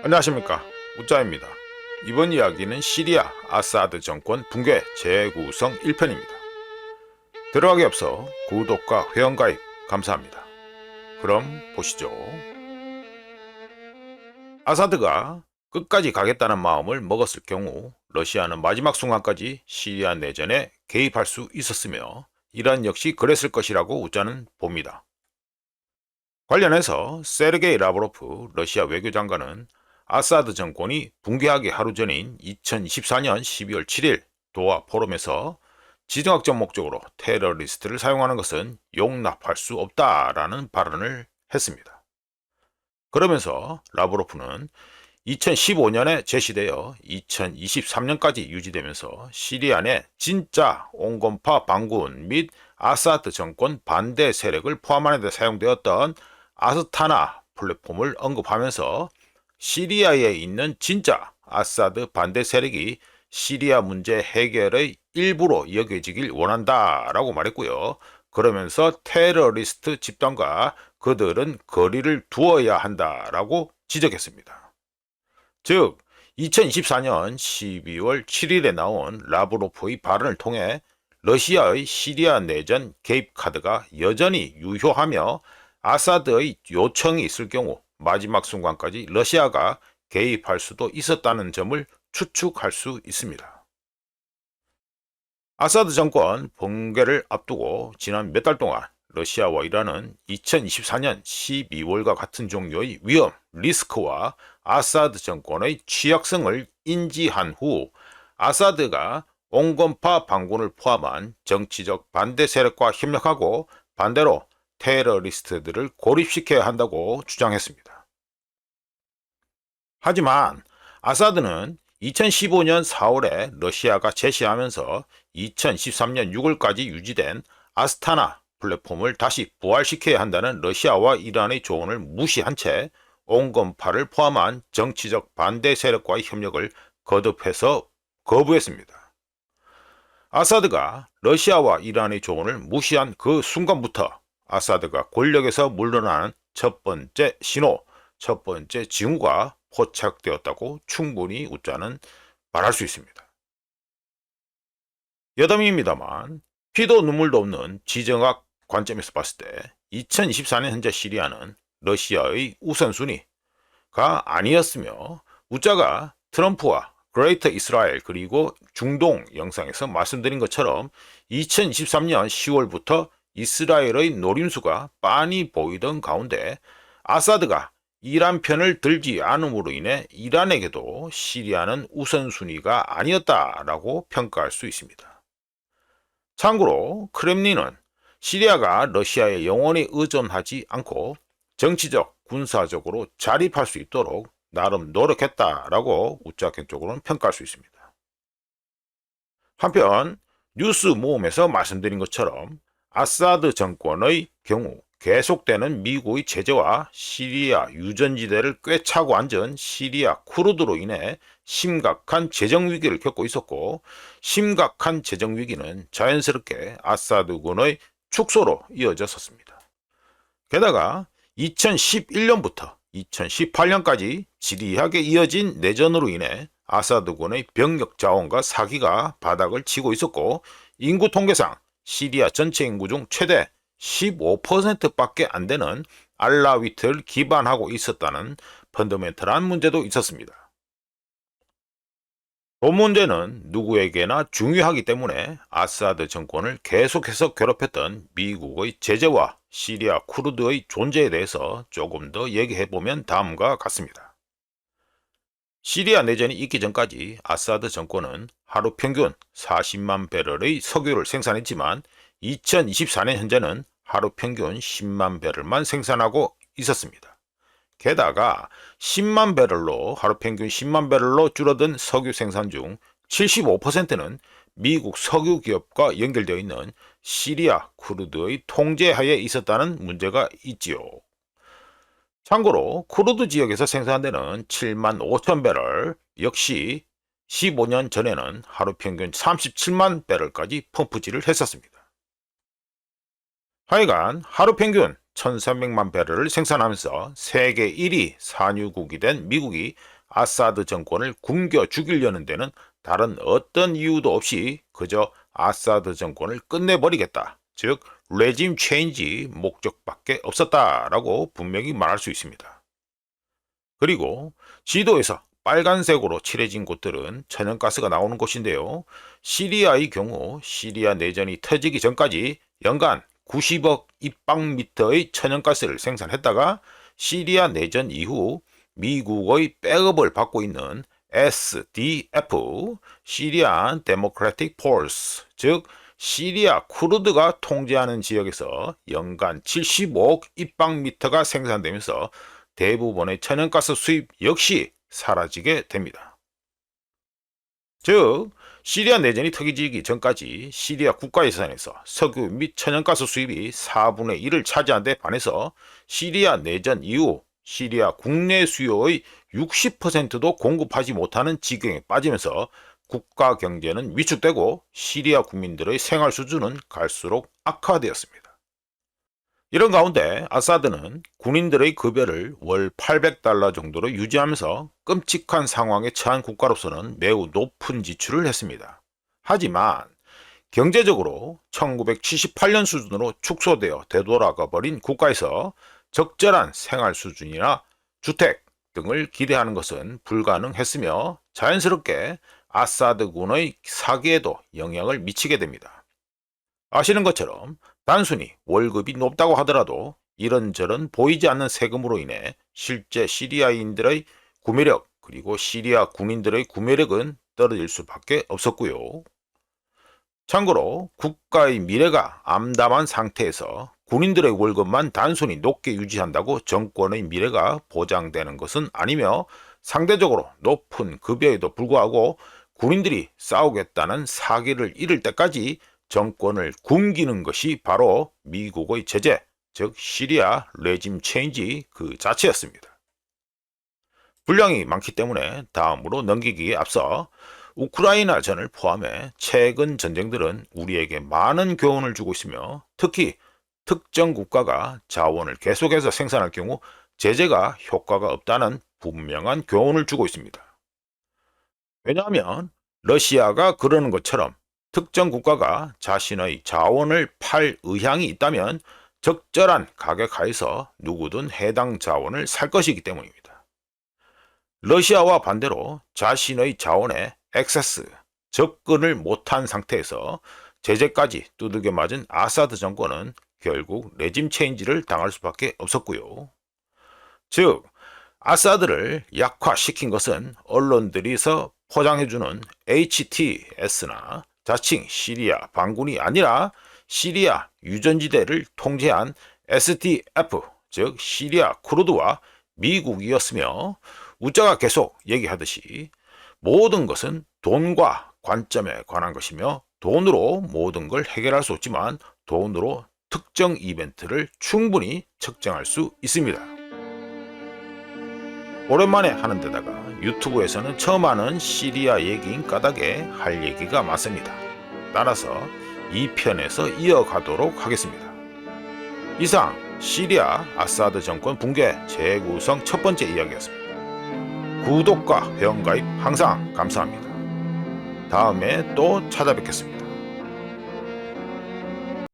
안녕하십니까, 우짜입니다. 이번 이야기는 시리아 아사드 정권 붕괴 재구성 1편입니다. 들어가기 앞서 구독과 회원가입 감사합니다. 그럼 보시죠. 아사드가 끝까지 가겠다는 마음을 먹었을 경우 러시아는 마지막 순간까지 시리아 내전에 개입할 수 있었으며 이란 역시 그랬을 것이라고 우짜는 봅니다. 관련해서 세르게이 라브로프 러시아 외교장관은 아사드 정권이 붕괴하기 하루 전인 2024년 12월 7일 도하 포럼에서 지정학적 목적으로 테러리스트를 사용하는 것은 용납할 수 없다라는 발언을 했습니다. 그러면서 라브로프는 2015년에 제시되어 2023년까지 유지되면서 시리아 내 진짜 온건파 반군 및 아사드 정권 반대 세력을 포함하는 데 사용되었던 아스타나 플랫폼을 언급하면서 시리아에 있는 진짜 아사드 반대 세력이 시리아 문제 해결의 일부로 여겨지길 원한다라고 말했고요. 그러면서 테러리스트 집단과 그들은 거리를 두어야 한다라고 지적했습니다. 즉 2024년 12월 7일에 나온 라브로프의 발언을 통해 러시아의 시리아 내전 개입 카드가 여전히 유효하며 아사드의 요청이 있을 경우 마지막 순간까지 러시아가 개입할 수도 있었다는 점을 추측할 수 있습니다. 아사드 정권 붕괴를 앞두고 지난 몇 달 동안 러시아와 이란은 2024년 12월과 같은 종류의 위험, 리스크와 아사드 정권의 취약성을 인지한 후 아사드가 온건파 반군을 포함한 정치적 반대 세력과 협력하고 반대로 테러리스트들을 고립시켜야 한다고 주장했습니다. 하지만 아사드는 2015년 4월에 러시아가 제시하면서 2013년 6월까지 유지된 아스타나 플랫폼을 다시 부활시켜야 한다는 러시아와 이란의 조언을 무시한 채 온건파를 포함한 정치적 반대 세력과의 협력을 거듭해서 거부했습니다. 아사드가 러시아와 이란의 조언을 무시한 그 순간부터 아사드가 권력에서 물러나는 첫 번째 신호, 첫 번째 징후가 포착되었다고 충분히 우짜는 말할 수 있습니다. 여담입니다만 피도 눈물도 없는 지정학 관점에서 봤을 때 2024년 현재 시리아는 러시아의 우선순위가 아니었으며 우짜가 트럼프와 그레이터 이스라엘 그리고 중동 영상에서 말씀드린 것처럼 2023년 10월부터 이스라엘의 노림수가 빤히 보이던 가운데 아사드가 이란 편을 들지 않음으로 인해 이란에게도 시리아는 우선순위가 아니었다라고 평가할 수 있습니다. 참고로 크렘린은 시리아가 러시아에 영원히 의존하지 않고 정치적, 군사적으로 자립할 수 있도록 나름 노력했다라고 우짜견적으로는 평가할 수 있습니다. 한편 뉴스 모음에서 말씀드린 것처럼 아사드 정권의 경우 계속되는 미국의 제재와 시리아 유전지대를 꿰차고 앉은 시리아 쿠르드로 인해 심각한 재정위기를 겪고 있었고 심각한 재정위기는 자연스럽게 아사드군의 축소로 이어졌었습니다. 게다가 2011년부터 2018년까지 지리하게 이어진 내전으로 인해 아사드군의 병력 자원과 사기가 바닥을 치고 있었고 인구 통계상 시리아 전체 인구 중 최대 15%밖에 안 되는 알라위트를 기반하고 있었다는 펀더멘털한 문제도 있었습니다. 돈 문제는 누구에게나 중요하기 때문에 아사드 정권을 계속해서 괴롭혔던 미국의 제재와 시리아 쿠르드의 존재에 대해서 조금 더 얘기해보면 다음과 같습니다. 시리아 내전이 있기 전까지 아사드 정권은 하루 평균 40만 배럴의 석유를 생산했지만 2024년 현재는 하루 평균 10만 배럴만 생산하고 있었습니다. 게다가 10만 배럴로 하루 평균 10만 배럴로 줄어든 석유 생산 중 75%는 미국 석유 기업과 연결되어 있는 시리아 쿠르드의 통제하에 있었다는 문제가 있지요. 참고로 쿠르드 지역에서 생산되는 7만 5천 배럴 역시 15년 전에는 하루 평균 37만 배럴까지 펌프질을 했었습니다. 하여간 하루 평균 1300만 배럴을 생산하면서 세계 1위 산유국이 된 미국이 아사드 정권을 굶겨 죽이려는 데는 다른 어떤 이유도 없이 그저 아사드 정권을 끝내버리겠다. 즉 레짐 체인지 목적밖에 없었다라고 분명히 말할 수 있습니다. 그리고 지도에서 빨간색으로 칠해진 곳들은 천연가스가 나오는 곳인데요. 시리아의 경우 시리아 내전이 터지기 전까지 연간 90억 입방미터의 천연가스를 생산했다가 시리아 내전 이후 미국의 백업을 받고 있는 SDF, 시리안 데모크래틱 포스, 즉 시리아 쿠르드가 통제하는 지역에서 연간 75억 입방미터가 생산되면서 대부분의 천연가스 수입 역시 사라지게 됩니다. 즉 시리아 내전이 터지기 전까지 시리아 국가예산에서 석유 및 천연가스 수입이 4분의 1을 차지한 데 반해서 시리아 내전 이후 시리아 국내 수요의 60%도 공급하지 못하는 지경에 빠지면서 국가 경제는 위축되고 시리아 국민들의 생활 수준은 갈수록 악화되었습니다. 이런 가운데 아사드는 군인들의 급여를 월 800달러 정도로 유지하면서 끔찍한 상황에 처한 국가로서는 매우 높은 지출을 했습니다. 하지만 경제적으로 1978년 수준으로 축소되어 되돌아가 버린 국가에서 적절한 생활 수준이나 주택 등을 기대하는 것은 불가능했으며 자연스럽게 아사드군의 사기에도 영향을 미치게 됩니다. 아시는 것처럼 단순히 월급이 높다고 하더라도 이런저런 보이지 않는 세금으로 인해 실제 시리아인들의 구매력 그리고 시리아 군인들의 구매력은 떨어질 수밖에 없었고요. 참고로 국가의 미래가 암담한 상태에서 군인들의 월급만 단순히 높게 유지한다고 정권의 미래가 보장되는 것은 아니며 상대적으로 높은 급여에도 불구하고 군인들이 싸우겠다는 사기를 잃을 때까지 정권을 굶기는 것이 바로 미국의 제재, 즉 시리아 레짐 체인지 그 자체였습니다. 분량이 많기 때문에 다음으로 넘기기에 앞서 우크라이나 전을 포함해 최근 전쟁들은 우리에게 많은 교훈을 주고 있으며 특히 특정 국가가 자원을 계속해서 생산할 경우 제재가 효과가 없다는 분명한 교훈을 주고 있습니다. 왜냐하면 러시아가 그러는 것처럼 특정 국가가 자신의 자원을 팔 의향이 있다면 적절한 가격 하에서 누구든 해당 자원을 살 것이기 때문입니다. 러시아와 반대로 자신의 자원에 액세스, 접근을 못한 상태에서 제재까지 두들겨 맞은 아사드 정권은 결국 레짐 체인지를 당할 수밖에 없었고요. 즉 아사드를 약화시킨 것은 언론들이서 포장해주는 HTS나 자칭 시리아 반군이 아니라 시리아 유전지대를 통제한 SDF, 즉 시리아 쿠르드와 미국이었으며 우짜가 계속 얘기하듯이 모든 것은 돈과 관점에 관한 것이며 돈으로 모든 걸 해결할 수 없지만 돈으로 특정 이벤트를 충분히 측정할 수 있습니다. 오랜만에 하는 데다가 유튜브에서는 처음 하는 시리아 얘기인 까닭에 할 얘기가 많습니다. 따라서 2편에서 이어가도록 하겠습니다. 이상 시리아 아사드 정권 붕괴 재구성 첫 번째 이야기였습니다. 구독과 회원가입 항상 감사합니다. 다음에 또 찾아뵙겠습니다.